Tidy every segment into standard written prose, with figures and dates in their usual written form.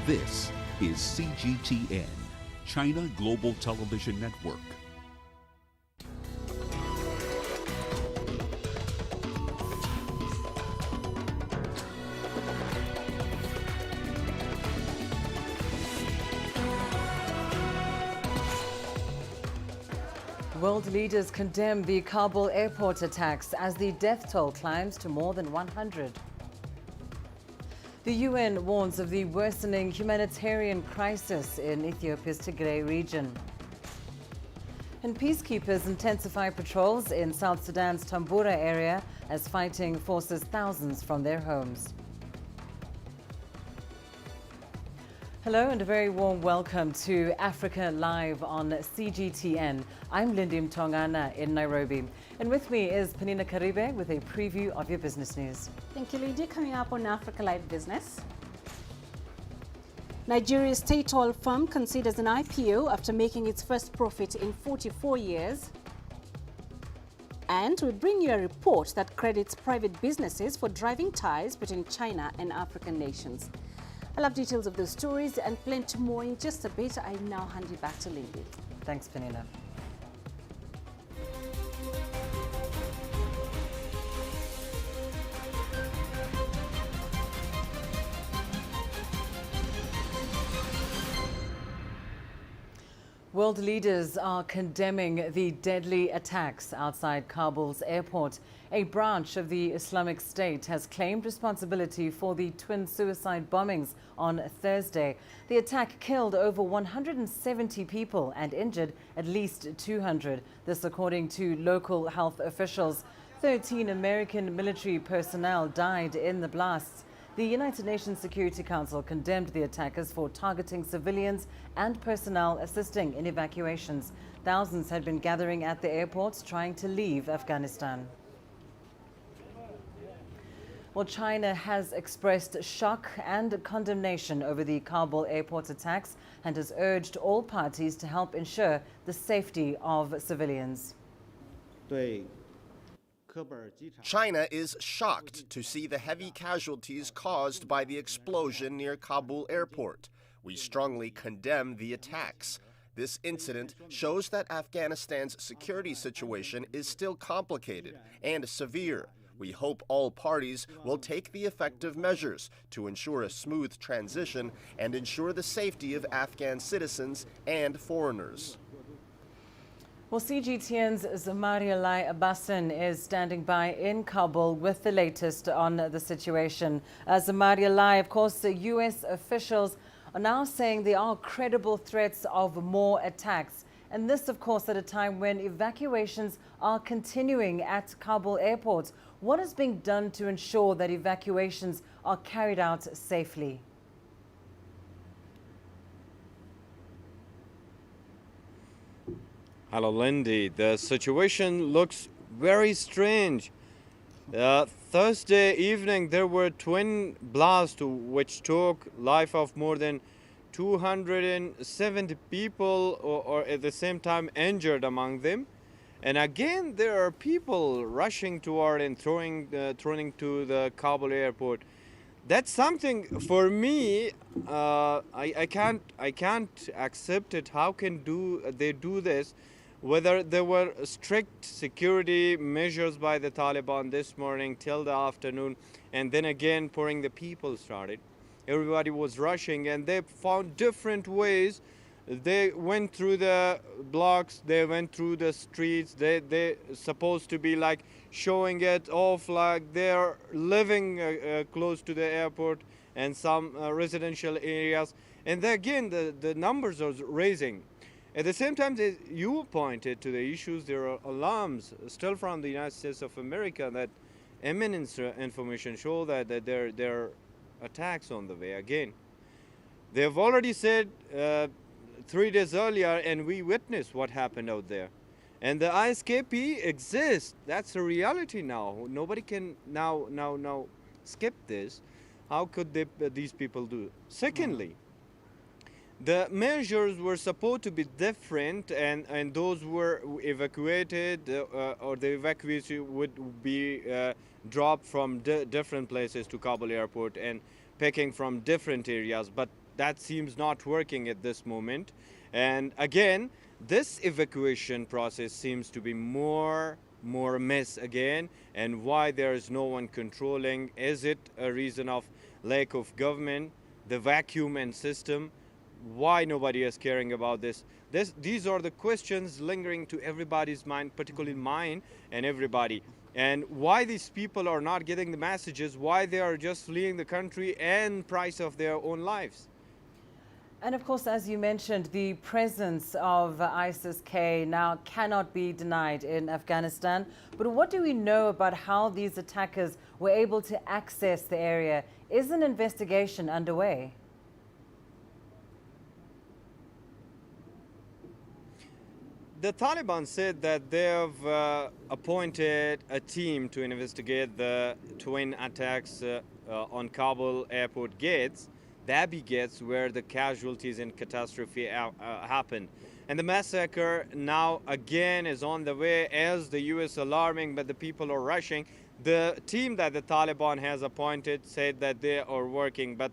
This is CGTN, China Global Television Network. World leaders condemn the Kabul airport attacks as the death toll climbs to more than 100. The UN warns of the worsening humanitarian crisis in Ethiopia's Tigray region. And peacekeepers intensify patrols in South Sudan's Tambura area as fighting forces thousands from their homes. Hello and a very warm welcome to Africa Live on CGTN. I'm Lindy Mtongana in Nairobi. And with me is Penina Karibe with a preview of your business news. Thank you, Lindy. Coming up on Africa Live Business. Nigeria's state oil firm considers an IPO after making its first profit in 44 years. And we bring you a report that credits private businesses for driving ties between China and African nations. I'll have details of those stories and plenty more in just a bit. I now hand you back to Lindy. Thanks, Penina. World leaders are condemning the deadly attacks outside Kabul's airport. A branch of the Islamic State has claimed responsibility for the twin suicide bombings on Thursday. The attack killed over 170 people and injured at least 200. This according to local health officials. 13 American military personnel died in the blasts. The United Nations Security Council condemned the attackers for targeting civilians and personnel assisting in evacuations. Thousands had been gathering at the airports trying to leave Afghanistan. Well, China has expressed shock and condemnation over the Kabul airport attacks and has urged all parties to help ensure the safety of civilians. China is shocked to see the heavy casualties caused by the explosion near Kabul airport. We strongly condemn the attacks. This incident shows that Afghanistan's security situation is still complicated and severe. We hope all parties will take the effective measures to ensure a smooth transition and ensure the safety of Afghan citizens and foreigners. Well, CGTN's Zamaria Lai Abbasin is standing by in Kabul with the latest on the situation. Zamaria Lai, of course, the U.S. officials are now saying there are credible threats of more attacks. And this, of course, at a time when evacuations are continuing at Kabul airport. What is being done to ensure that evacuations are carried out safely? Hello, Lindy. The situation looks very strange. Thursday evening, there were twin blasts which took life of more than 270 people, or at the same time injured among them. And again, there are people rushing toward and throwing to the Kabul airport. That's something for me. I can't accept it. How can they do this? Whether there were strict security measures by the Taliban this morning till the afternoon, and then again pouring the people started. Everybody was rushing and they found different ways. They went through the blocks, they went through the streets. They supposed to be like showing it off like they're living close to the airport and some residential areas. And then again, the numbers are raising. At the same time, you pointed to the issues. There are alarms still from the United States of America that eminent information show that there are attacks on the way again. They have already said 3 days earlier, and we witnessed what happened out there. And the ISKP exists. That's a reality now. Nobody can now skip this. How could these people do it? Secondly, the measures were supposed to be different, and those were evacuated, or the evacuation would be dropped from different places to Kabul airport and picking from different areas. But that seems not working at this moment. And again, this evacuation process seems to be more mess again. And why there is no one controlling? Is it a reason of lack of government, the vacuum and system? Why nobody is caring about this? These are the questions lingering to everybody's mind, particularly mine and everybody. And why these people are not getting the messages, why they are just fleeing the country and price of their own lives. And of course, as you mentioned, the presence of ISIS-K now cannot be denied in Afghanistan. But what do we know about how these attackers were able to access the area? Is an investigation underway? The Taliban said that they have appointed a team to investigate the twin attacks on Kabul airport gates, the Abbey gates, where the casualties and catastrophe happened. And the massacre now again is on the way as the U.S. alarming, but the people are rushing. The team that the Taliban has appointed said that they are working, but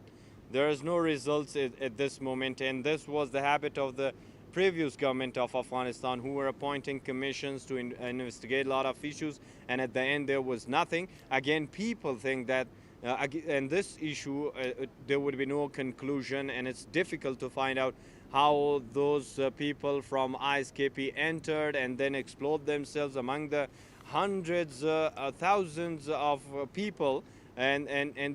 there is no results at this moment. And this was the habit of the previous government of Afghanistan, who were appointing commissions to investigate a lot of issues, and at the end there was nothing. Again, people think that and this issue there would be no conclusion, and it's difficult to find out how those people from ISKP entered and then explode themselves among the hundreds, thousands of people, and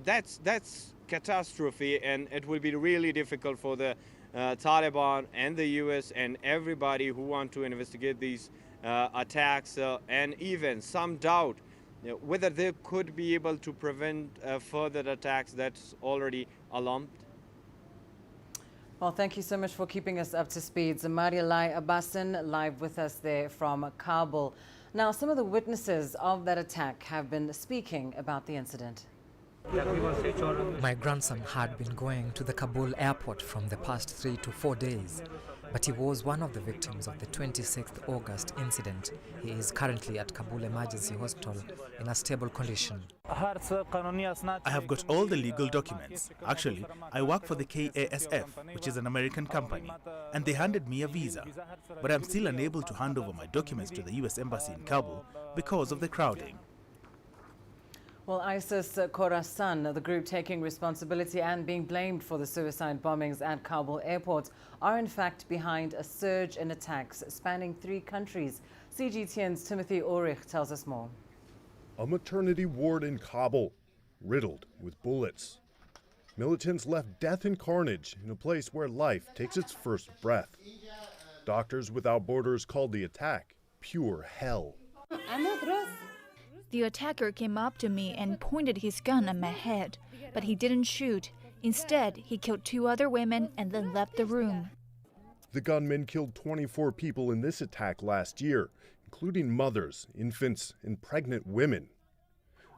that's catastrophe, and it will be really difficult for the Taliban and the US and everybody who want to investigate these attacks, and even some doubt whether they could be able to prevent further attacks that's already alarmed. Well, thank you so much for keeping us up to speed. Zamaria Lai Abbasin live with us there from Kabul. Now, some of the witnesses of that attack have been speaking about the incident. My grandson had been going to the Kabul airport from the past 3 to 4 days, but he was one of the victims of the 26th August incident. He is currently at Kabul Emergency Hospital in a stable condition. I have got all the legal documents. Actually, I work for the KASF, which is an American company, and they handed me a visa. But I'm still unable to hand over my documents to the US Embassy in Kabul because of the crowding. Well, ISIS Khorasan, the group taking responsibility and being blamed for the suicide bombings at Kabul airport, are in fact behind a surge in attacks spanning 3 countries. CGTN's Timothy Ulrich tells us more. A maternity ward in Kabul, riddled with bullets. Militants left death and carnage in a place where life takes its first breath. Doctors Without Borders called the attack pure hell. The attacker came up to me and pointed his gun at my head, but he didn't shoot. Instead, he killed 2 other women and then left the room. The gunman killed 24 people in this attack last year, including mothers, infants, and pregnant women.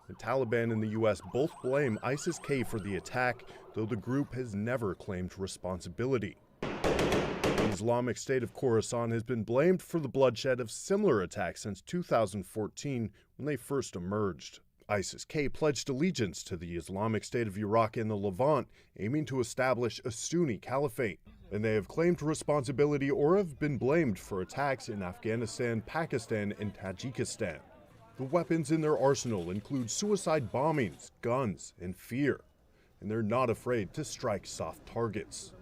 The Taliban and the U.S. both blame ISIS-K for the attack, though the group has never claimed responsibility. The Islamic State of Khorasan has been blamed for the bloodshed of similar attacks since 2014, when they first emerged. ISIS-K pledged allegiance to the Islamic State of Iraq and the Levant, aiming to establish a Sunni caliphate. And they have claimed responsibility or have been blamed for attacks in Afghanistan, Pakistan, and Tajikistan. The weapons in their arsenal include suicide bombings, guns, and fear. And they're not afraid to strike soft targets.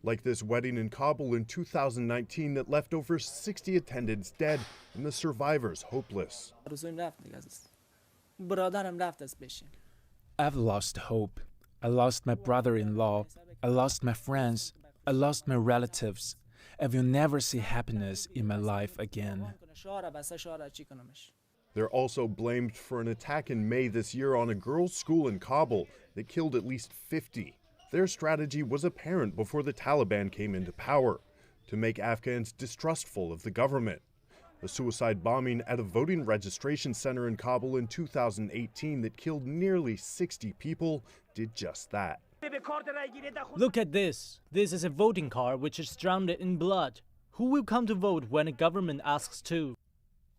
Like this wedding in Kabul in 2019 that left over 60 attendants dead and the survivors hopeless. I've lost hope. I lost my brother-in-law. I lost my friends. I lost my relatives. I will never see happiness in my life again. They're also blamed for an attack in May this year on a girls' school in Kabul that killed at least 50. Their strategy was apparent before the Taliban came into power, to make Afghans distrustful of the government. A suicide bombing at a voting registration center in Kabul in 2018 that killed nearly 60 people did just that. Look at this. This is a voting card which is drowned in blood. Who will come to vote when a government asks to?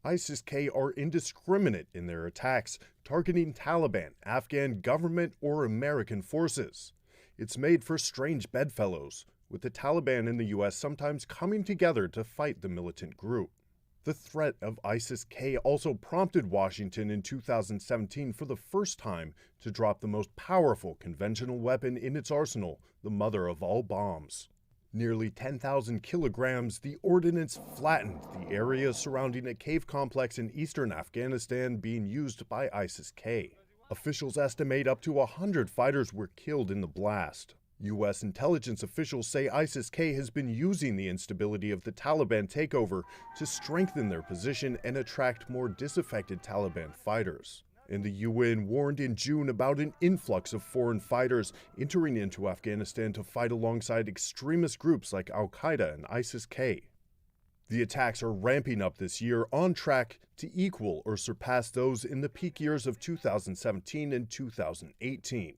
ISIS-K are indiscriminate in their attacks, targeting Taliban, Afghan government, or American forces. It's made for strange bedfellows, with the Taliban and the U.S. sometimes coming together to fight the militant group. The threat of ISIS-K also prompted Washington in 2017 for the first time to drop the most powerful conventional weapon in its arsenal, the mother of all bombs. Nearly 10,000 kilograms, the ordnance flattened the area surrounding a cave complex in eastern Afghanistan being used by ISIS-K. Officials estimate up to 100 fighters were killed in the blast. U.S. intelligence officials say ISIS-K has been using the instability of the Taliban takeover to strengthen their position and attract more disaffected Taliban fighters. And the UN warned in June about an influx of foreign fighters entering into Afghanistan to fight alongside extremist groups like Al-Qaeda and ISIS-K. The attacks are ramping up this year, on track to equal or surpass those in the peak years of 2017 and 2018.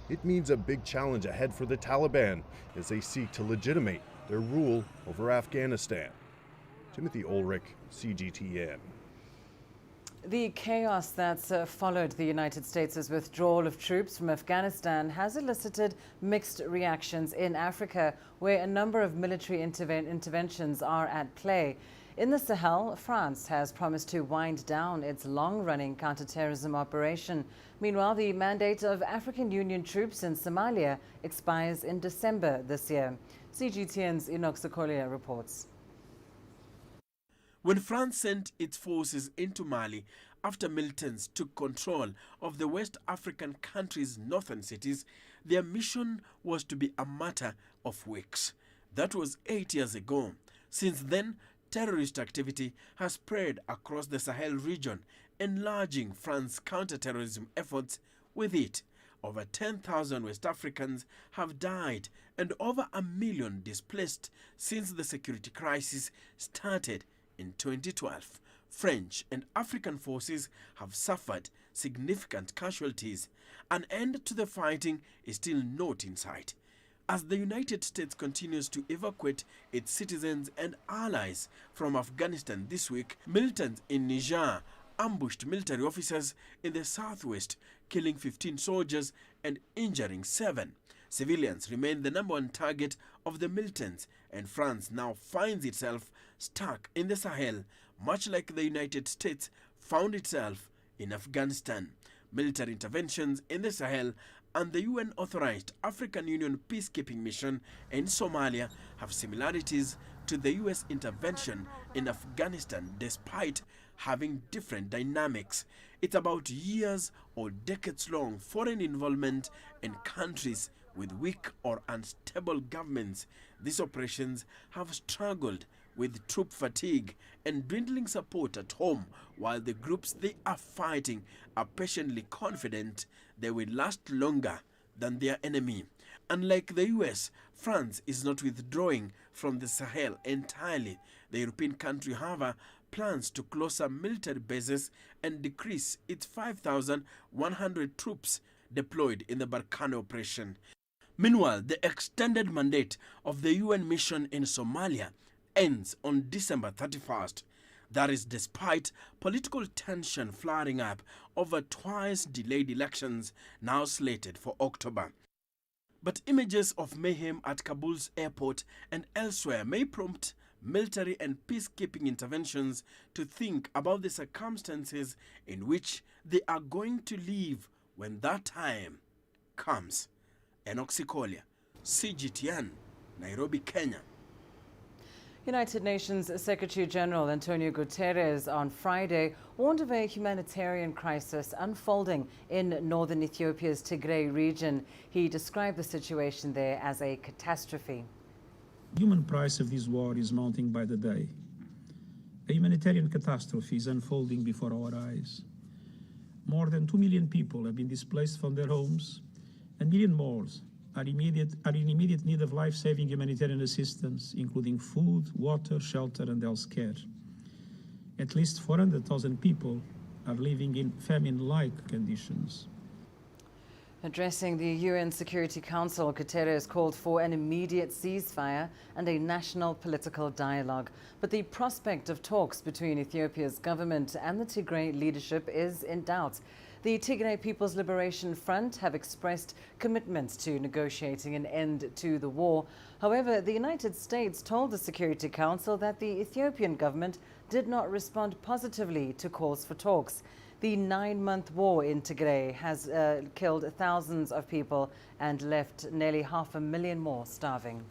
It means a big challenge ahead for the Taliban as they seek to legitimate their rule over Afghanistan. Timothy Ulrich, CGTN. The chaos that's followed the United States' withdrawal of troops from Afghanistan has elicited mixed reactions in Africa, where a number of military interventions are at play. In the Sahel, France has promised to wind down its long-running counterterrorism operation. Meanwhile, the mandate of African Union troops in Somalia expires in December this year. CGTN's Inox reports. When France sent its forces into Mali after militants took control of the West African country's northern cities, their mission was to be a matter of weeks. That was 8 years ago. Since then, terrorist activity has spread across the Sahel region, enlarging France's counterterrorism efforts with it. Over 10,000 West Africans have died and over 1 million displaced since the security crisis started in 2012. French and African forces have suffered significant casualties. An end to the fighting is still not in sight. As the United States continues to evacuate its citizens and allies from Afghanistan this week, militants in Niger ambushed military officers in the southwest, killing 15 soldiers and injuring 7. Civilians remain the #1 target of the militants, and France now finds itself stuck in the Sahel, much like the United States found itself in Afghanistan. Military interventions in the Sahel and the UN-authorized African Union peacekeeping mission in Somalia have similarities to the U.S. intervention in Afghanistan, despite having different dynamics. It's about years or decades-long foreign involvement in countries with weak or unstable governments. These operations have struggled with troop fatigue and dwindling support at home, while the groups they are fighting are patiently confident they will last longer than their enemy. Unlike the US, France is not withdrawing from the Sahel entirely. The European country, however, plans to close some military bases and decrease its 5,100 troops deployed in the Barkhane operation. Meanwhile, the extended mandate of the UN mission in Somalia ends on December 31st. That is despite political tension flaring up over twice delayed elections now slated for October. But images of mayhem at Kabul's airport and elsewhere may prompt military and peacekeeping interventions to think about the circumstances in which they are going to live when that time comes. Enoch Sikolia, CGTN, Nairobi, Kenya. United Nations Secretary General Antonio Guterres on Friday warned of a humanitarian crisis unfolding in northern Ethiopia's Tigray region. He described the situation there as a catastrophe. The human price of this war is mounting by the day. A humanitarian catastrophe is unfolding before our eyes. More than 2 million people have been displaced from their homes, and 1 million more are in immediate need of life-saving humanitarian assistance, including food, water, shelter, and health care. At least 400,000 people are living in famine-like conditions. Addressing the UN Security Council, Guterres called for an immediate ceasefire and a national political dialogue. But the prospect of talks between Ethiopia's government and the Tigray leadership is in doubt. The Tigray People's Liberation Front have expressed commitments to negotiating an end to the war. However, the United States told the Security Council that the Ethiopian government did not respond positively to calls for talks. The 9-month war in Tigray has killed thousands of people and left nearly 500,000 more starving.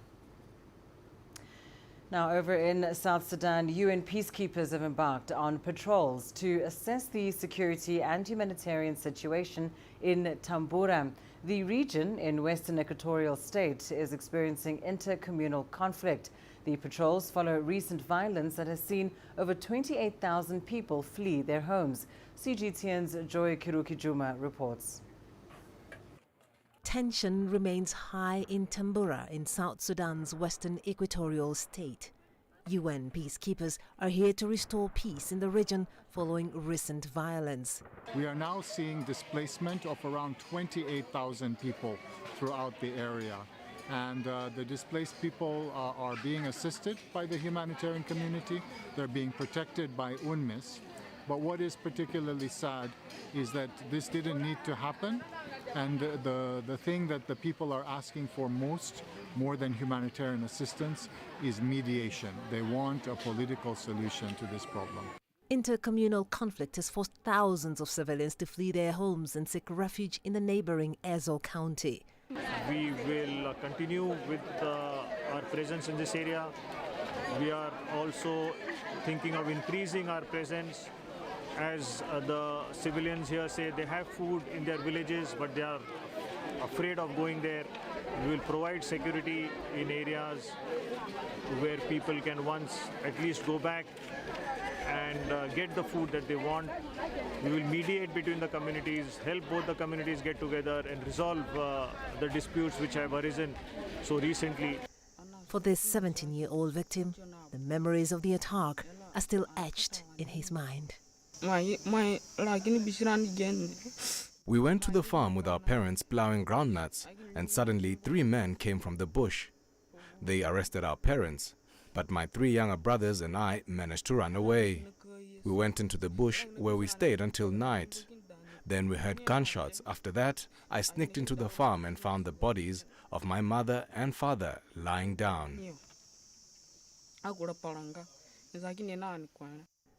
Now, over in South Sudan, UN peacekeepers have embarked on patrols to assess the security and humanitarian situation in Tambura. The region in western Equatorial State is experiencing intercommunal conflict. The patrols follow recent violence that has seen over 28,000 people flee their homes. CGTN's Joy Kirukijuma reports. Tension remains high in Tambura in South Sudan's western equatorial state. UN peacekeepers are here to restore peace in the region following recent violence. We are now seeing displacement of around 28,000 people throughout the area. And the displaced people are being assisted by the humanitarian community. They're being protected by UNMISS. But what is particularly sad is that this didn't need to happen. And the thing that the people are asking for more than humanitarian assistance, is mediation. They want a political solution to this problem. Intercommunal conflict has forced thousands of civilians to flee their homes and seek refuge in the neighboring Ezo County. We will continue with our presence in this area. We are also thinking of increasing our presence, as the civilians here say they have food in their villages, but they are afraid of going there. We will provide security in areas where people can once at least go back and get the food that they want. We will mediate between the communities, help both the communities get together and resolve the disputes which have arisen so recently. For this 17-year-old victim, the memories of the attack are still etched in his mind. We went to the farm with our parents plowing groundnuts, and suddenly 3 men came from the bush. They arrested our parents, but my 3 younger brothers and I managed to run away. We went into the bush where we stayed until night. Then we heard gunshots. After that, I sneaked into the farm and found the bodies of my mother and father lying down.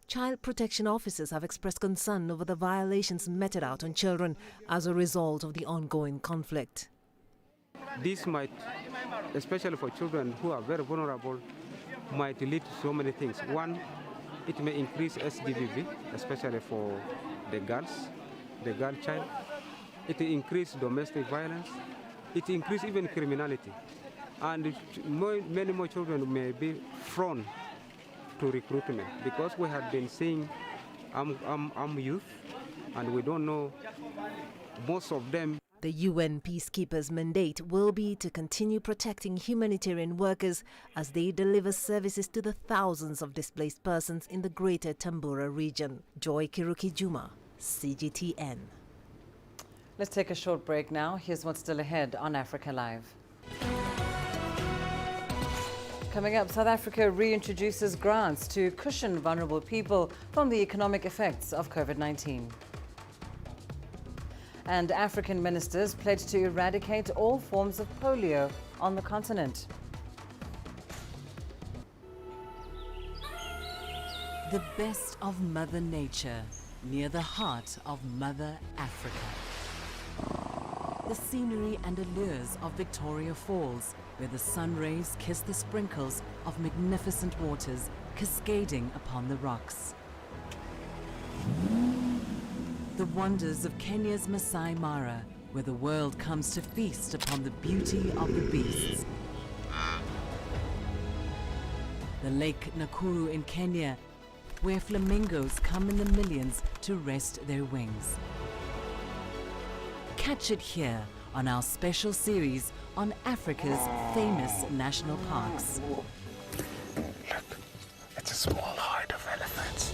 Child protection officers have expressed concern over the violations meted out on children as a result of the ongoing conflict. This might, especially for children who are very vulnerable, might lead to so many things. One, it may increase SDVV, especially for the girl child. It increase domestic violence. It increase even criminality. And many more children may be thrown to recruitment, because we have been seeing youth, and we don't know most of them. The UN peacekeepers' mandate will be to continue protecting humanitarian workers as they deliver services to the thousands of displaced persons in the greater Tambura region. Joy Kirukijuma, CGTN. Let's take a short break now. Here's what's still ahead on Africa Live. Coming up, South Africa reintroduces grants to cushion vulnerable people from the economic effects of COVID-19. And African ministers pledge to eradicate all forms of polio on the continent. The best of Mother Nature, near the heart of Mother Africa. The scenery and allures of Victoria Falls, where the sun rays kiss the sprinkles of magnificent waters cascading upon the rocks. The wonders of Kenya's Masai Mara, where the world comes to feast upon the beauty of the beasts. The Lake Nakuru in Kenya, where flamingos come in the millions to rest their wings. Catch it here on our special series on Africa's famous national parks. Look, it's a small herd of elephants.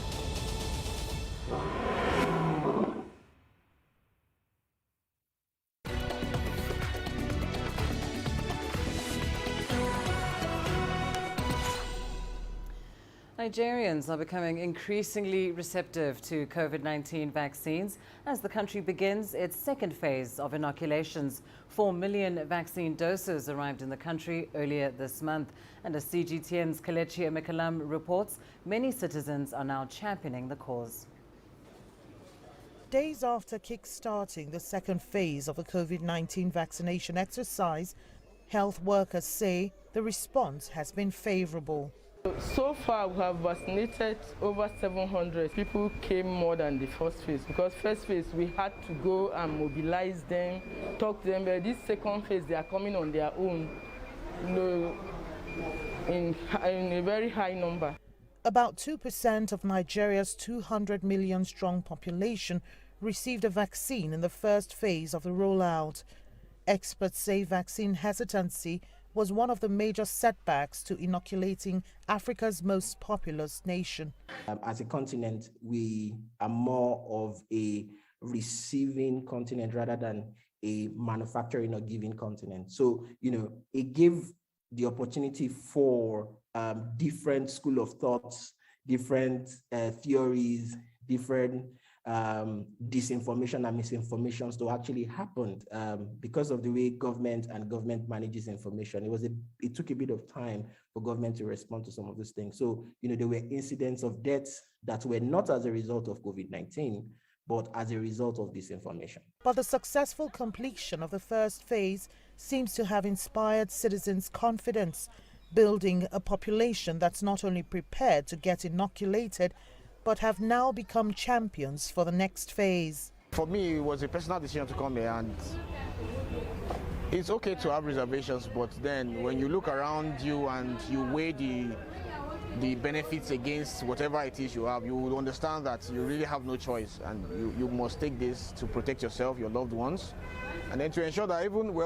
Nigerians are becoming increasingly receptive to COVID-19 vaccines as the country begins its second phase of inoculations. 4 million vaccine doses arrived in the country earlier this month. And as CGTN's Kelechi Emekalam reports, many citizens are now championing the cause. Days after kick-starting the second phase of the COVID-19 vaccination exercise, health workers say the response has been favorable. So far, we have vaccinated over 700. People came more than the first phase because first phase we had to go and mobilize them, talk to them. But this second phase, they are coming on their own, in a very high number. About 2% of Nigeria's 200 million strong population received a vaccine in the first phase of the rollout. Experts say vaccine hesitancy was one of the major setbacks to inoculating Africa's most populous nation. As a continent, we are more of a receiving continent rather than a manufacturing or giving continent. So, it gave the opportunity for different school of thoughts, different theories, different disinformation and misinformations to actually happen because of the way government manages information. It took a bit of time for government to respond to some of these things. So, there were incidents of deaths that were not as a result of COVID-19, but as a result of disinformation. But the successful completion of the first phase seems to have inspired citizens' confidence, building a population that's not only prepared to get inoculated, but have now become champions for the next phase. For me, it was a personal decision to come here, and it's okay to have reservations, but then when you look around you and you weigh the benefits against whatever it is you have, you will understand that you really have no choice, and you must take this to protect yourself, your loved ones, and then to ensure that even, we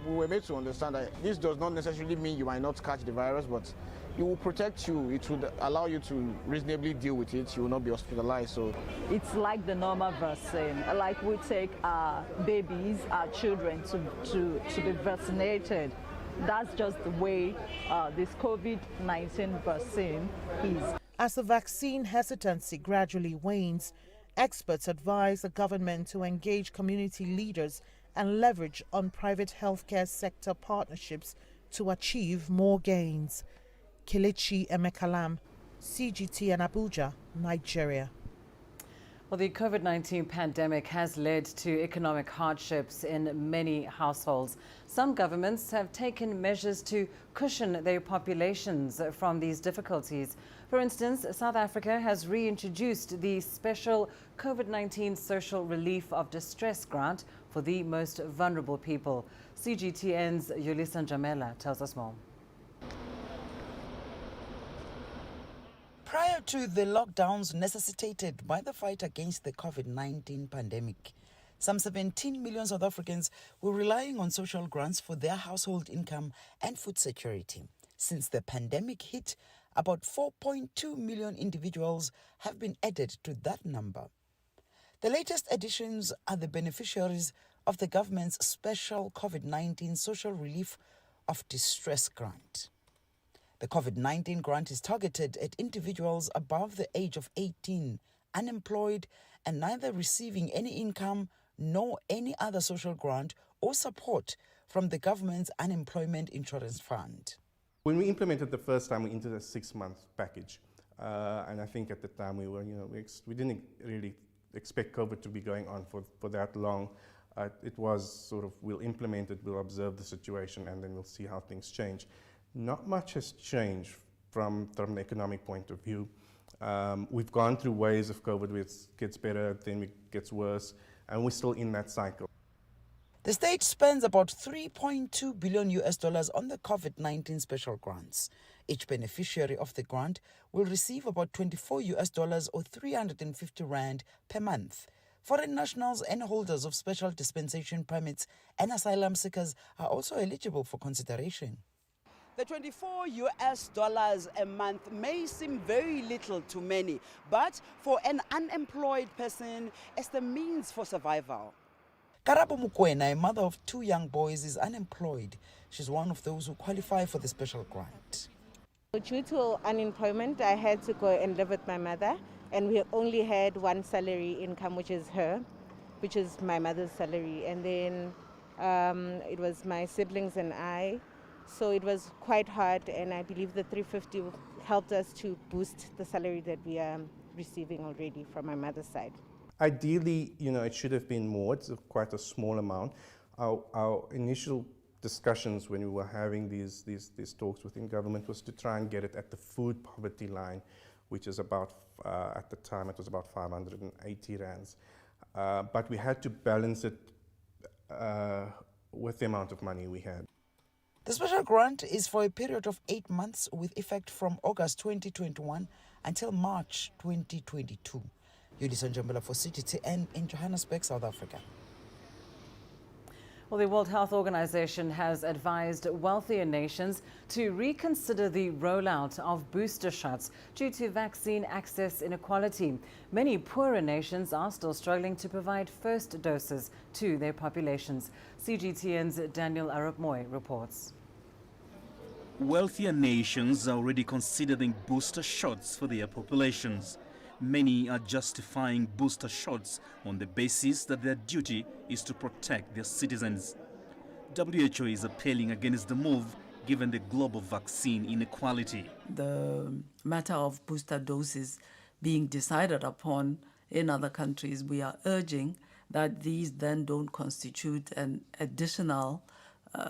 were made to understand that this does not necessarily mean you might not catch the virus, but it will protect you. It would allow you to reasonably deal with it. You will not be hospitalized. So it's like the normal vaccine. Like we take our babies, our children to be vaccinated. That's just the way this COVID-19 vaccine is. As the vaccine hesitancy gradually wanes, experts advise the government to engage community leaders and leverage on private healthcare sector partnerships to achieve more gains. Kelechi Emekalam, CGTN Abuja, Nigeria. Well, the COVID-19 pandemic has led to economic hardships in many households. Some governments have taken measures to cushion their populations from these difficulties. For instance, South Africa has reintroduced the special COVID-19 Social Relief of Distress Grant for the most vulnerable people. CGTN's Yolisa Njamela tells us more. Prior to the lockdowns necessitated by the fight against the COVID-19 pandemic, some 17 million South Africans were relying on social grants for their household income and food security. Since the pandemic hit, about 4.2 million individuals have been added to that number. The latest additions are the beneficiaries of the government's special COVID-19 Social Relief of Distress Grant. The COVID-19 grant is targeted at individuals above the age of 18, unemployed, and neither receiving any income nor any other social grant or support from the government's unemployment insurance fund. When we implemented the first time, we entered a 6-month package, and I think at the time we didn't really expect COVID to be going on for that long. It was sort of, we'll implement it, we'll observe the situation, and then we'll see how things change. Not much has changed from an economic point of view. We've gone through waves of COVID where it gets better, then it gets worse, and we're still in that cycle. The state spends about $3.2 billion on the COVID-19 special grants. Each beneficiary of the grant will receive about $24 or 350 Rand per month. Foreign nationals and holders of special dispensation permits and asylum seekers are also eligible for consideration. The $24 a month may seem very little to many, but for an unemployed person, it's the means for survival. Karabo Mukwena, a mother of 2 young boys, is unemployed. She's one of those who qualify for the special grant. Due to unemployment, I had to go and live with my mother, and we only had one salary income, which is my mother's salary, and then it was my siblings and I, so it was quite hard, and I believe the 350 helped us to boost the salary that we are receiving already from my mother's side. Ideally, it should have been more. It's quite a small amount. Our initial discussions when we were having these talks within government was to try and get it at the food poverty line, which is about, at the time, it was about 580 rands. But we had to balance it with the amount of money we had. The special grant is for a period of 8 months with effect from August 2021 until March 2022. Yudison Jambula for CGTN in Johannesburg, South Africa. Well, the World Health Organization has advised wealthier nations to reconsider the rollout of booster shots due to vaccine access inequality. Many poorer nations are still struggling to provide first doses to their populations. CGTN's Daniel Arap-Moy reports. Wealthier nations are already considering booster shots for their populations. Many are justifying booster shots on the basis that their duty is to protect their citizens. WHO is appealing against the move given the global vaccine inequality. The matter of booster doses being decided upon in other countries, we are urging that these then don't constitute an additional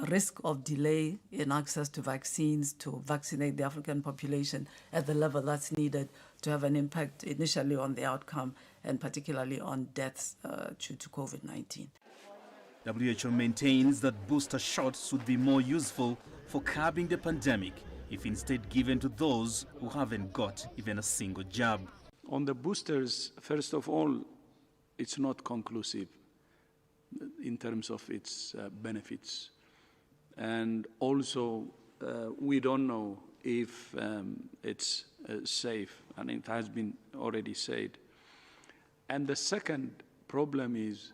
risk of delay in access to vaccines to vaccinate the African population at the level that's needed to have an impact initially on the outcome and particularly on deaths due to COVID-19. WHO maintains that booster shots would be more useful for curbing the pandemic if instead given to those who haven't got even a single jab. On the boosters, first of all, it's not conclusive in terms of its benefits. And also, we don't know if it's safe, and it has been already said. And the second problem is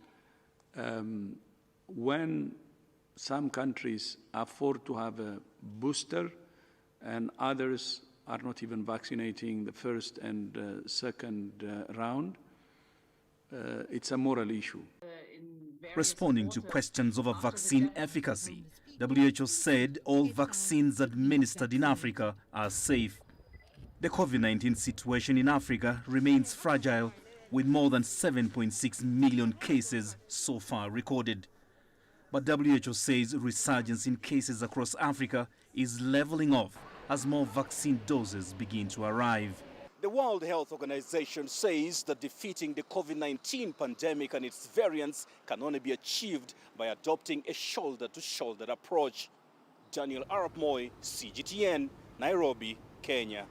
when some countries afford to have a booster and others are not even vaccinating the first and second round, it's a moral issue. Responding to questions over vaccine efficacy, WHO said all vaccines administered in Africa are safe. The COVID-19 situation in Africa remains fragile, with more than 7.6 million cases so far recorded. But WHO says resurgence in cases across Africa is leveling off as more vaccine doses begin to arrive. The World Health Organization says that defeating the COVID-19 pandemic and its variants can only be achieved by adopting a shoulder-to-shoulder approach. Daniel Arap-Moy, CGTN, Nairobi, Kenya.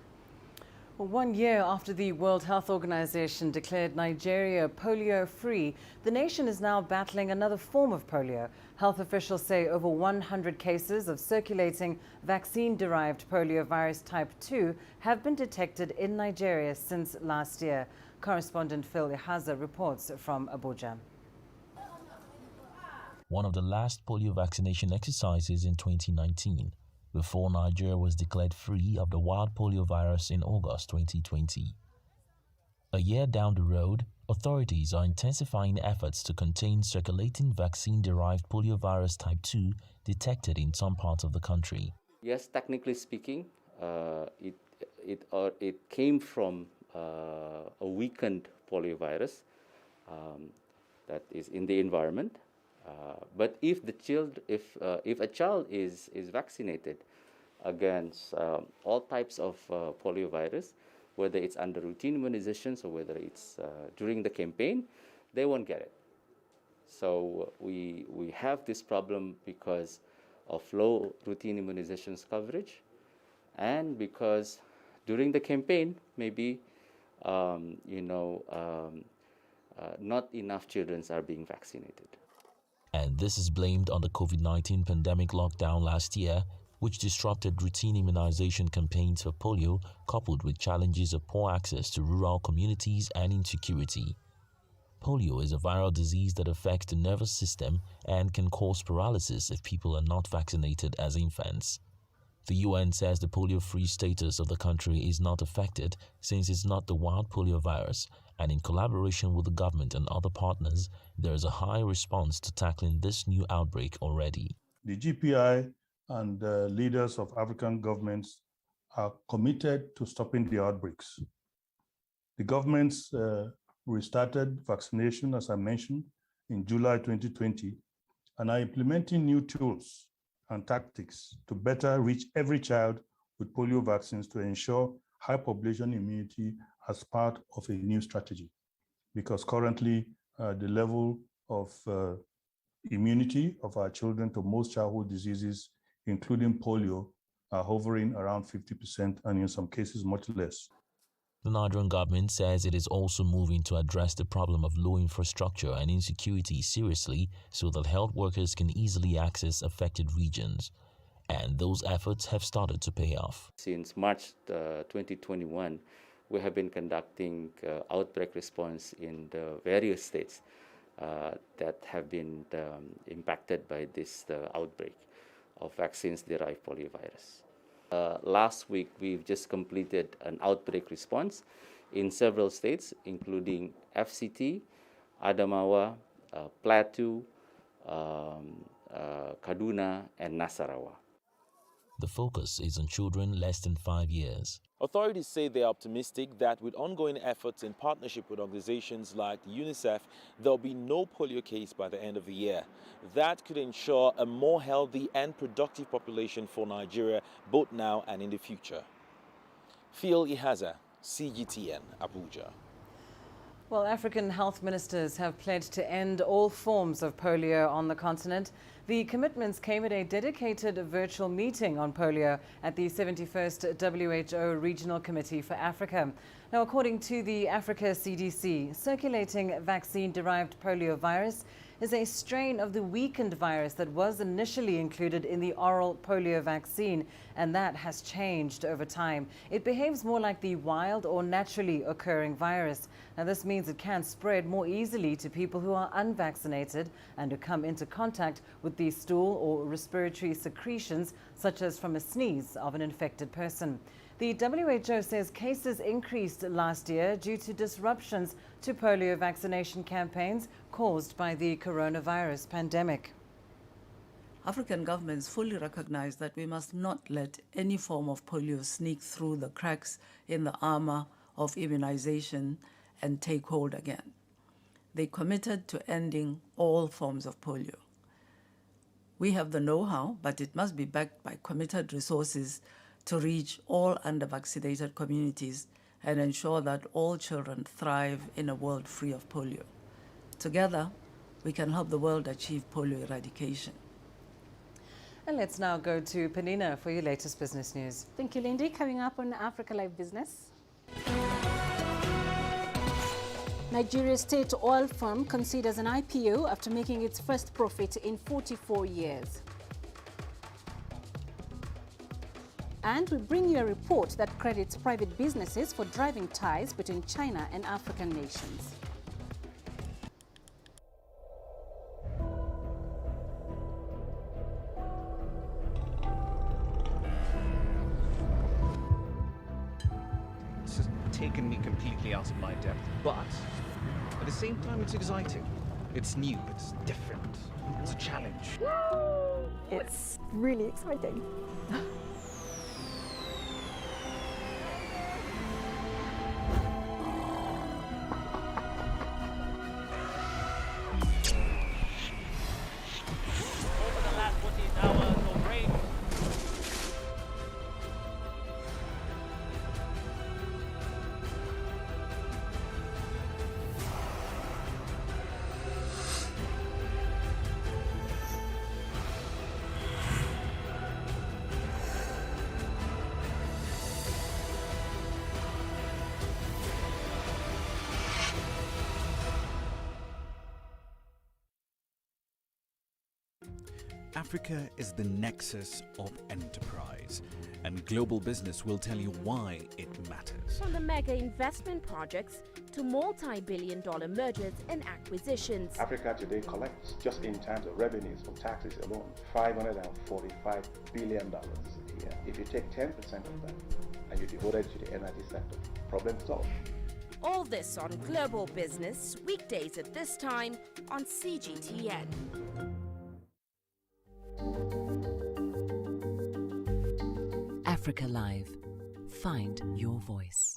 1 year after the World Health Organization declared Nigeria polio-free, the nation is now battling another form of polio. Health officials say over 100 cases of circulating vaccine-derived poliovirus type 2 have been detected in Nigeria since last year. Correspondent Phil Ihaza reports from Abuja. One of the last polio vaccination exercises in 2019, before Nigeria was declared free of the wild polio virus in August 2020. A year down the road, authorities are intensifying efforts to contain circulating vaccine-derived poliovirus type 2 detected in some parts of the country. Yes, technically speaking, it came from a weakened poliovirus that is in the environment. But if a child is vaccinated against all types of poliovirus, whether it's under routine immunizations or whether it's during the campaign, they won't get it. So we have this problem because of low routine immunizations coverage, and because during the campaign maybe not enough children are being vaccinated. And this is blamed on the COVID-19 pandemic lockdown last year, which disrupted routine immunization campaigns for polio, coupled with challenges of poor access to rural communities and insecurity. Polio is a viral disease that affects the nervous system and can cause paralysis if people are not vaccinated as infants. The UN says the polio-free status of the country is not affected since it's not the wild polio virus, and in collaboration with the government and other partners, there is a high response to tackling this new outbreak already. The GPI and leaders of African governments are committed to stopping the outbreaks. The governments restarted vaccination, as I mentioned, in July 2020, and are implementing new tools and tactics to better reach every child with polio vaccines to ensure high population immunity as part of a new strategy. Because currently, the level of immunity of our children to most childhood diseases, including polio, are hovering around 50% and in some cases much less. The Nigerian government says it is also moving to address the problem of low infrastructure and insecurity seriously so that health workers can easily access affected regions. And those efforts have started to pay off. Since March 2021, we have been conducting outbreak response in the various states that have been impacted by this outbreak of vaccines-derived poliovirus. Last week, we've just completed an outbreak response in several states, including FCT, Adamawa, Plateau, Kaduna, and Nasarawa. The focus is on children less than 5 years. Authorities say they are optimistic that with ongoing efforts in partnership with organizations like UNICEF, there'll be no polio case by the end of the year. That could ensure a more healthy and productive population for Nigeria, both now and in the future. Phil Ihaza, CGTN, Abuja. Well, African health ministers have pledged to end all forms of polio on the continent. The commitments came at a dedicated virtual meeting on polio at the 71st WHO Regional Committee for Africa. Now, according to the Africa CDC, circulating vaccine-derived polio virus is a strain of the weakened virus that was initially included in the oral polio vaccine, and that has changed over time. It behaves more like the wild or naturally occurring virus. Now, this means it can spread more easily to people who are unvaccinated and who come into contact with the stool or respiratory secretions, such as from a sneeze of an infected person. The WHO says cases increased last year due to disruptions to polio vaccination campaigns caused by the coronavirus pandemic. African governments fully recognize that we must not let any form of polio sneak through the cracks in the armor of immunization and take hold again. They committed to ending all forms of polio. We have the know-how, but it must be backed by committed resources to reach all under-vaccinated communities and ensure that all children thrive in a world free of polio. Together, we can help the world achieve polio eradication. And let's now go to Penina for your latest business news. Thank you, Lindy. Coming up on Africa Live Business. Nigeria's state oil firm considers an IPO after making its first profit in 44 years. And we bring you a report that credits private businesses for driving ties between China and African nations. It's just taken me completely out of my depth, but at the same time it's exciting. It's new, it's different, it's a challenge. It's really exciting. Africa is the nexus of enterprise, and global business will tell you why it matters. From the mega investment projects to multi-billion-dollar mergers and acquisitions. Africa today collects, just in terms of revenues from taxes alone, $545 billion a year. Ethiopia. If you take 10% of that and you devote it to the energy sector, problem solved. All this on Global Business, weekdays at this time on CGTN. Africa Live. Find your voice.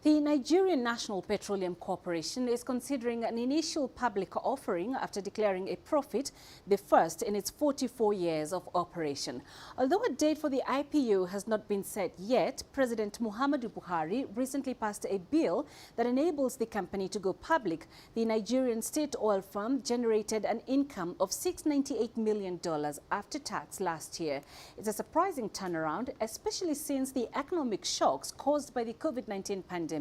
The Nigerian National Petroleum Corporation is considering an initial public offering after declaring a profit, the first in its 44 years of operation. Although a date for the IPO has not been set yet, President Muhammadu Buhari recently passed a bill that enables the company to go public. The Nigerian state oil firm generated an income of $698 million after tax last year. It's a surprising turnaround, especially since the economic shocks caused by the COVID-19 pandemic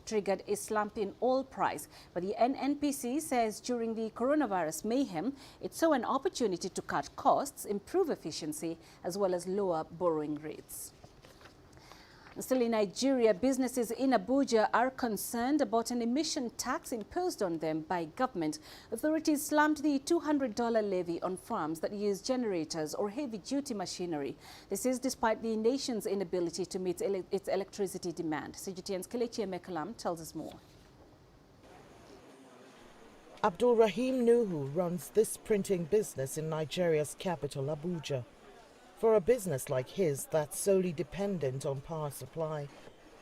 triggered a slump in oil price. But the NNPC says during the coronavirus mayhem, it saw an opportunity to cut costs, improve efficiency, as well as lower borrowing rates. Still in Nigeria, businesses in Abuja are concerned about an emission tax imposed on them by government. Authorities slammed the $200 levy on farms that use generators or heavy-duty machinery. This is despite the nation's inability to meet its electricity demand. CGTN's Kelechi Emekalam tells us more. Abdul Rahim Nuhu runs this printing business in Nigeria's capital, Abuja. For a business like his that's solely dependent on power supply,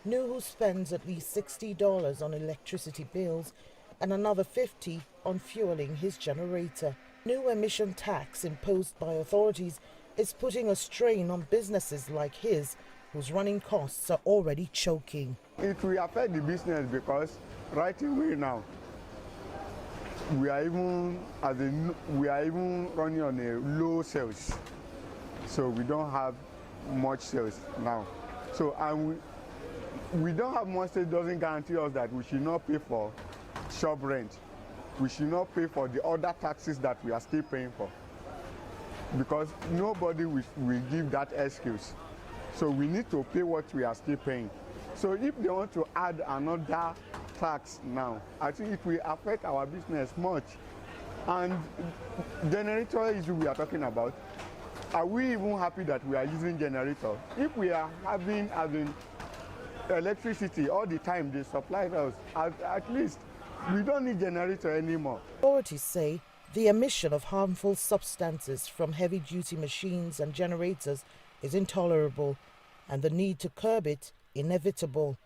Nuhu spends at least $60 on electricity bills and another $50 on fueling his generator. New emission tax imposed by authorities is putting a strain on businesses like his, whose running costs are already choking. It will affect the business because right away now, we are even running on a low sales. So we don't have much sales now. So we don't have much sales doesn't guarantee us that we should not pay for shop rent. We should not pay for the other taxes that we are still paying for. Because nobody will give that excuse. So we need to pay what we are still paying. So if they want to add another tax now, I think it will affect our business much. And generator issue we are talking about, are we even happy that we are using generator? If we are having electricity all the time, they supply us, at least we don't need generator anymore. Authorities say the emission of harmful substances from heavy-duty machines and generators is intolerable and the need to curb it inevitable.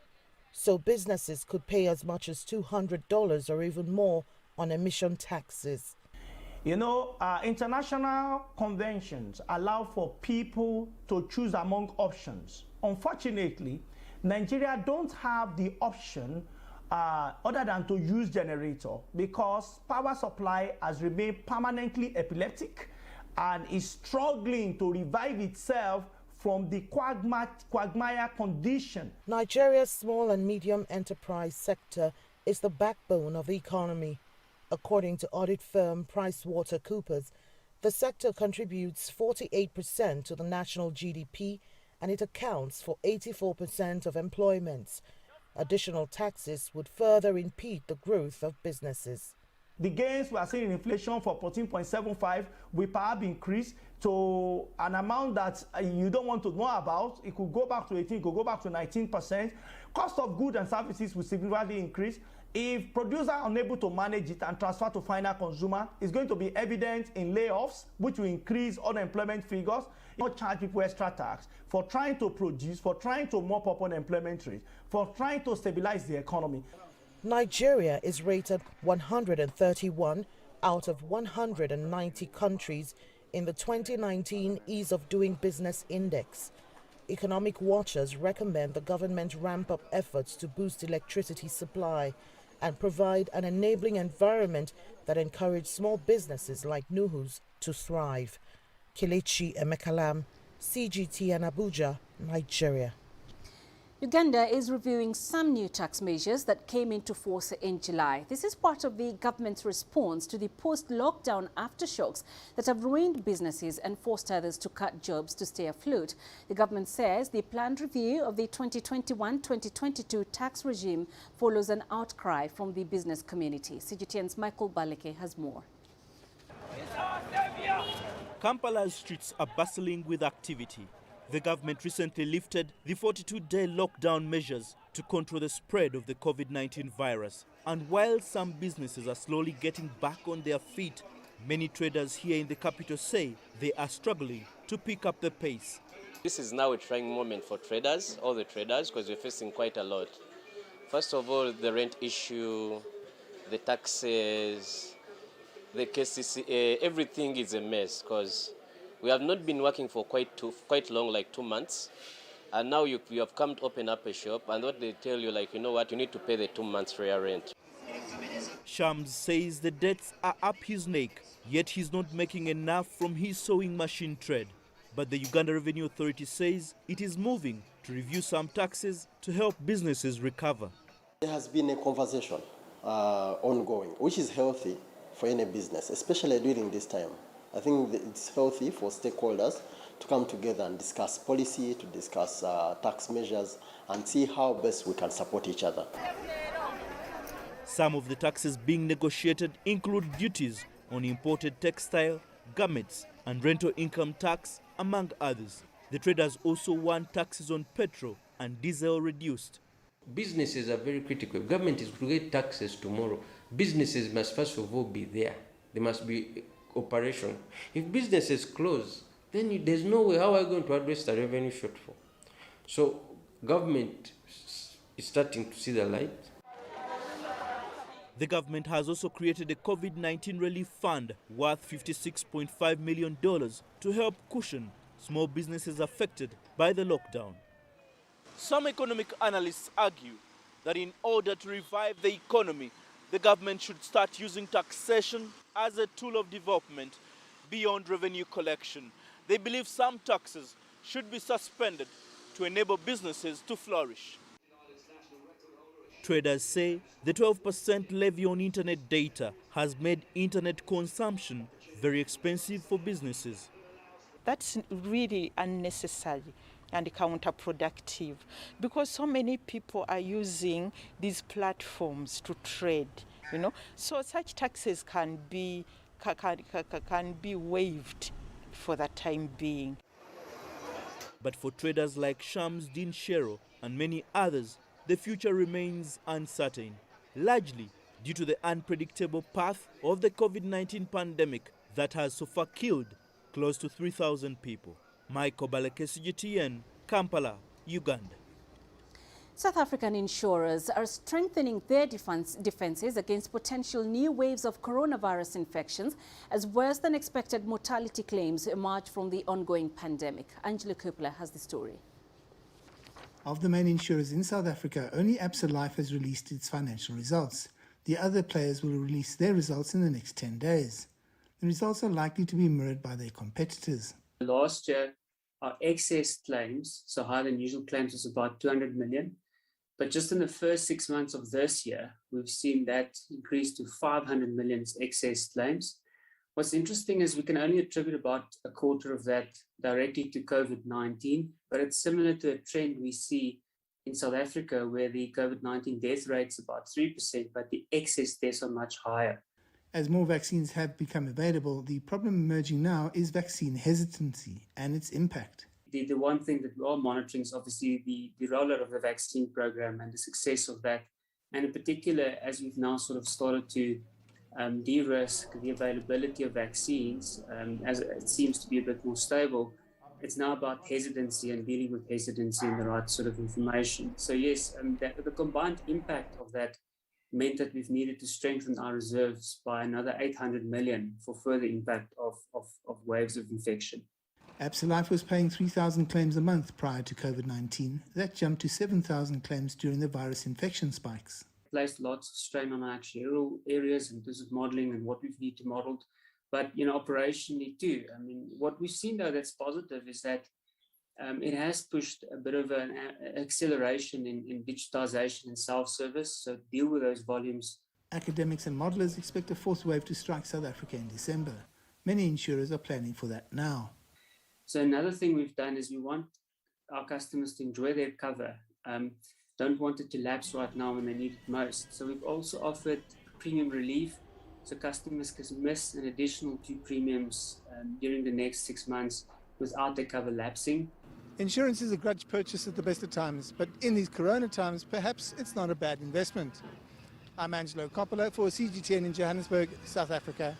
So businesses could pay as much as $200 or even more on emission taxes. You know, international conventions allow for people to choose among options. Unfortunately, Nigeria don't have the option other than to use generator because power supply has remained permanently epileptic and is struggling to revive itself from the quagmire condition. Nigeria's small and medium enterprise sector is the backbone of the economy. According to audit firm PricewaterhouseCoopers, the sector contributes 48% to the national GDP and it accounts for 84% of employment. Additional taxes would further impede the growth of businesses. The gains we are seeing in inflation for 14.75 will perhaps increase to an amount that you don't want to know about. It could go back to 18, it could go back to 19%. Cost of goods and services will significantly increase. If producers are unable to manage it and transfer to final consumer, it's going to be evident in layoffs, which will increase unemployment figures. Not charge people extra tax for trying to produce, for trying to mop up unemployment rate, for trying to stabilize the economy. Nigeria is rated 131 out of 190 countries in the 2019 Ease of Doing Business Index. Economic watchers recommend the government ramp up efforts to boost electricity supply and provide an enabling environment that encourages small businesses like Nuhu's to thrive. Kelechi Emekalam, CGTN Abuja, Nigeria. Uganda is reviewing some new tax measures that came into force in July. This is part of the government's response to the post-lockdown aftershocks that have ruined businesses and forced others to cut jobs to stay afloat. The government says the planned review of the 2021-2022 tax regime follows an outcry from the business community. CGTN's Michael Baleke has more. Kampala's streets are bustling with activity. The government recently lifted the 42-day lockdown measures to control the spread of the COVID-19 virus. And while some businesses are slowly getting back on their feet, many traders here in the capital say they are struggling to pick up the pace. This is now a trying moment for traders, all the traders, because we're facing quite a lot. First of all, the rent issue, the taxes, the KCC, everything is a mess because we have not been working for quite long, like 2 months, and now you have come to open up a shop, and what they tell you, like, you know what, you need to pay the 2 months real rent. Shams says the debts are up his neck, yet he's not making enough from his sewing machine trade. But the Uganda Revenue Authority says it is moving to review some taxes to help businesses recover. There has been a conversation ongoing, which is healthy for any business, especially during this time. I think it's healthy for stakeholders to come together and discuss policy, to discuss tax measures, and see how best we can support each other. Some of the taxes being negotiated include duties on imported textile, garments, and rental income tax, among others. The traders also want taxes on petrol and diesel reduced. Businesses are very critical. If government is to get taxes tomorrow, businesses must first of all be there. They must be operation. If businesses close, then there's no way how are you going to address the revenue shortfall. So government is starting to see the light. The government has also created a COVID-19 relief fund worth $56.5 million to help cushion small businesses affected by the lockdown. Some economic analysts argue that in order to revive the economy, the government should start using taxation as a tool of development beyond revenue collection. They believe some taxes should be suspended to enable businesses to flourish. Traders say the 12% levy on internet data has made internet consumption very expensive for businesses. That's really unnecessary and counterproductive because so many people are using these platforms to trade, so such taxes can be waived for the time being. But for traders like Shams Dinshero and many others, the future remains uncertain, largely due to the unpredictable path of the COVID-19 pandemic that has so far killed close to 3,000 people. Michael Baleke, CGTN, Kampala, Uganda. South African insurers are strengthening their defenses against potential new waves of coronavirus infections as worse than expected mortality claims emerge from the ongoing pandemic. Angela Kupler has the story. Of the main insurers in South Africa, only Absa Life has released its financial results. The other players will release their results in the next 10 days. The results are likely to be mirrored by their competitors. Last year, our excess claims, so higher than usual claims, was about 200 million. But just in the first 6 months of this year, we've seen that increase to 500 million excess claims. What's interesting is we can only attribute about a quarter of that directly to COVID-19, but it's similar to a trend we see in South Africa where the COVID-19 death rate's about 3%, but the excess deaths are much higher. As more vaccines have become available, the problem emerging now is vaccine hesitancy and its impact. The one thing that we are monitoring is obviously the rollout of the vaccine program and the success of that. And in particular, as we've now sort of started to de-risk the availability of vaccines, as it seems to be a bit more stable, it's now about hesitancy and dealing with hesitancy and the right sort of information. So yes, the combined impact of that meant that we've needed to strengthen our reserves by another 800 million for further impact of waves of infection. Absa Life was paying 3,000 claims a month prior to COVID-19. That jumped to 7,000 claims during the virus infection spikes. Placed lots of strain on our actuarial areas in terms of modelling and what we need to model, but operationally too. I mean, what we've seen though that's positive is that it has pushed a bit of an acceleration in digitization and self-service, so deal with those volumes. Academics and modelers expect a fourth wave to strike South Africa in December. Many insurers are planning for that now. So another thing we've done is we want our customers to enjoy their cover. Don't want it to lapse right now when they need it most. So we've also offered premium relief, so customers can miss an additional 2 premiums during the next 6 months without their cover lapsing. Insurance is a grudge purchase at the best of times, but in these corona times, perhaps it's not a bad investment. I'm Angelo Coppola for CGTN in Johannesburg, South Africa.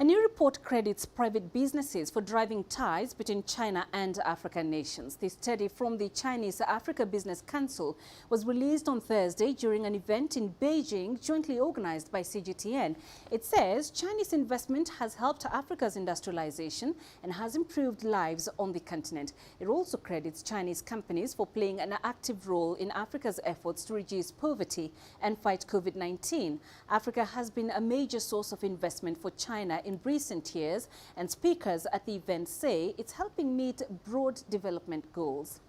A new report credits private businesses for driving ties between China and African nations. This study from the Chinese Africa Business Council was released on Thursday during an event in Beijing jointly organized by CGTN. It says Chinese investment has helped Africa's industrialization and has improved lives on the continent. It also credits Chinese companies for playing an active role in Africa's efforts to reduce poverty and fight COVID-19. Africa has been a major source of investment for China in recent years, and speakers at the event say it's helping meet broad development goals.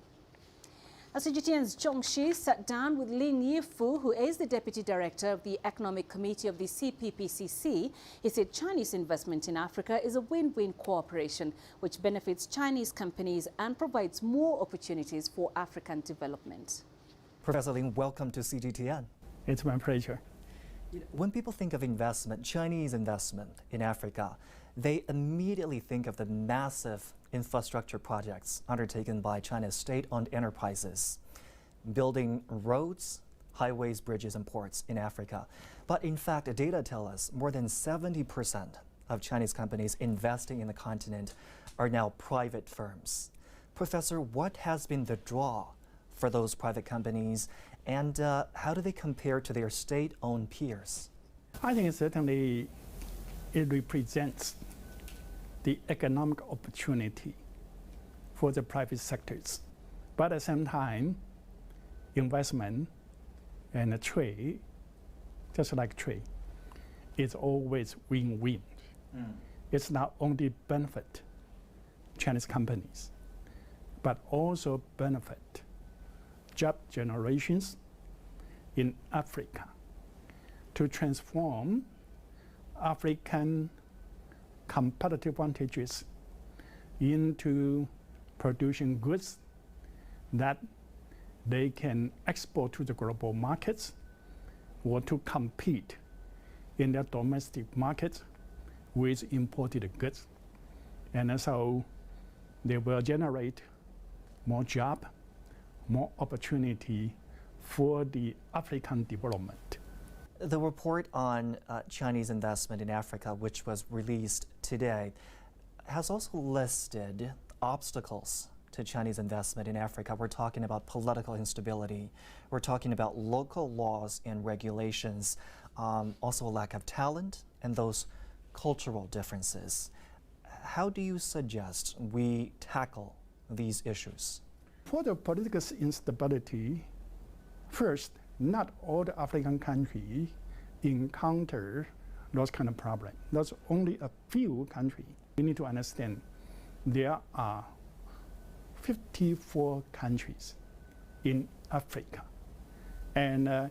CGTN's Zhong Shi sat down with Lin Yifu, who is the Deputy Director of the Economic Committee of the CPPCC. He said Chinese investment in Africa is a win-win cooperation which benefits Chinese companies and provides more opportunities for African development. Professor Lin, welcome to CGTN. It's my pleasure. When people think of investment, Chinese investment in Africa, they immediately think of the massive infrastructure projects undertaken by China's state-owned enterprises, building roads, highways, bridges, and ports in Africa. But in fact, data tell us more than 70% of Chinese companies investing in the continent are now private firms. Professor, what has been the draw for those private companies, and how do they compare to their state-owned peers? I think certainly it represents the economic opportunity for the private sectors. But at the same time, investment and trade, just like trade, is always win-win. It's not only benefit Chinese companies, but also benefit job generations in Africa to transform African competitive advantages into producing goods that they can export to the global markets or to compete in their domestic markets with imported goods. And so they will generate more jobs, more opportunity for the African development. The report on Chinese investment in Africa, which was released today, has also listed obstacles to Chinese investment in Africa. We're talking about political instability. We're talking about local laws and regulations, also a lack of talent and those cultural differences. How do you suggest we tackle these issues? For the political instability, first, not all the African countries encounter those kind of problems. There's only a few countries. We need to understand there are 54 countries in Africa. And,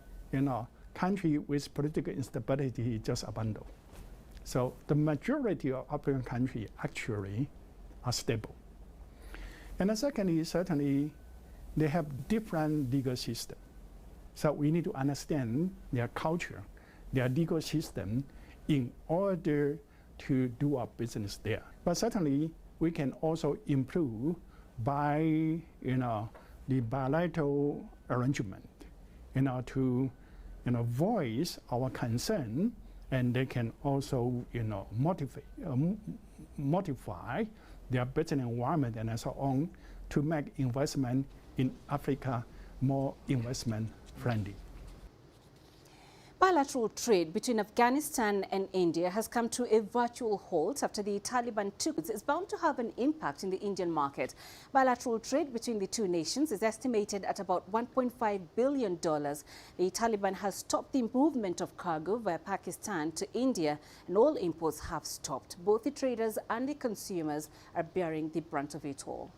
country with political instability is just a bundle. So the majority of African countries actually are stable. And secondly, certainly, they have different legal systems. So we need to understand their culture, their legal system, in order to do our business there. But certainly, we can also improve by, the bilateral arrangement, to, voice our concern, and they can also, modify their business environment and so on to make investment in Africa more investment friendly. Bilateral trade between Afghanistan and India has come to a virtual halt after the Taliban took it. It's bound to have an impact in the Indian market. Bilateral trade between the two nations is estimated at about $1.5 billion. The Taliban has stopped the movement of cargo via Pakistan to India, and all imports have stopped. Both the traders and the consumers are bearing the brunt of it all.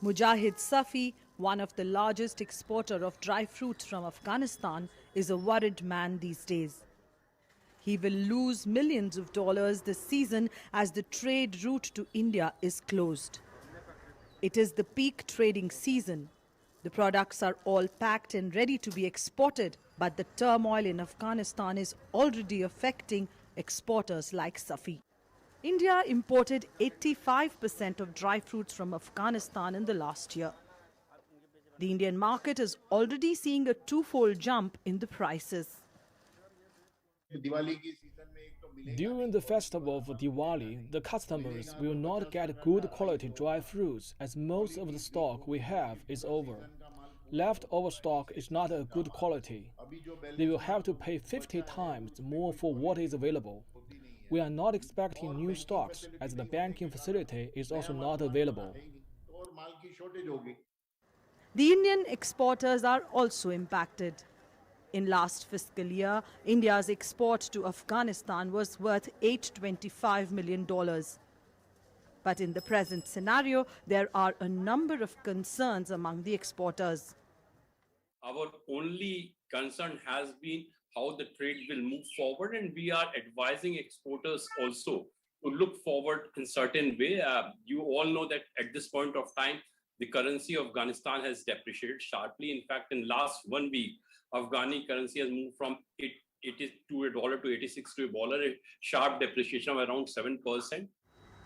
Mujahid Safi, one of the largest exporter of dry fruits from Afghanistan, is a worried man these days. He will lose millions of dollars this season as the trade route to India is closed. It is the peak trading season. The products are all packed and ready to be exported, but the turmoil in Afghanistan is already affecting exporters like Safi. India imported 85% of dry fruits from Afghanistan in the last year. The Indian market is already seeing a twofold jump in the prices. During the festival of Diwali, the customers will not get good quality dry fruits as most of the stock we have is over. Leftover stock is not a good quality. They will have to pay 50 times more for what is available. We are not expecting new stocks as the banking facility is also not available. The Indian exporters are also impacted. In last fiscal year, India's export to Afghanistan was worth $825 million. But in the present scenario, there are a number of concerns among the exporters. Our only concern has been how the trade will move forward, and we are advising exporters also to look forward in certain way. You all know that at this point of time, the currency of Afghanistan has depreciated sharply. In fact, in last 1 week, Afghani currency has moved from $80 to $1 to 86 to $1, a sharp depreciation of around 7%.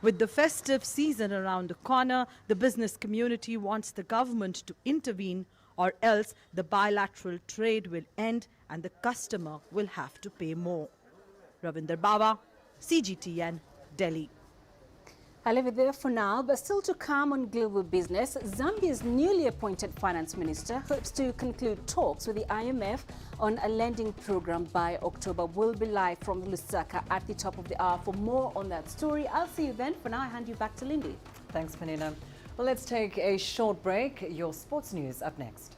With the festive season around the corner, the business community wants the government to intervene, or else the bilateral trade will end and the customer will have to pay more. Ravinder Baba, CGTN, Delhi. I'll leave it there for now, but still to come on global business, Zambia's newly appointed finance minister hopes to conclude talks with the IMF on a lending program by October. We'll be live from Lusaka at the top of the hour for more on that story. I'll see you then. For now, I hand you back to Lindy. Thanks, Penina. Well, let's take a short break. Your sports news up next.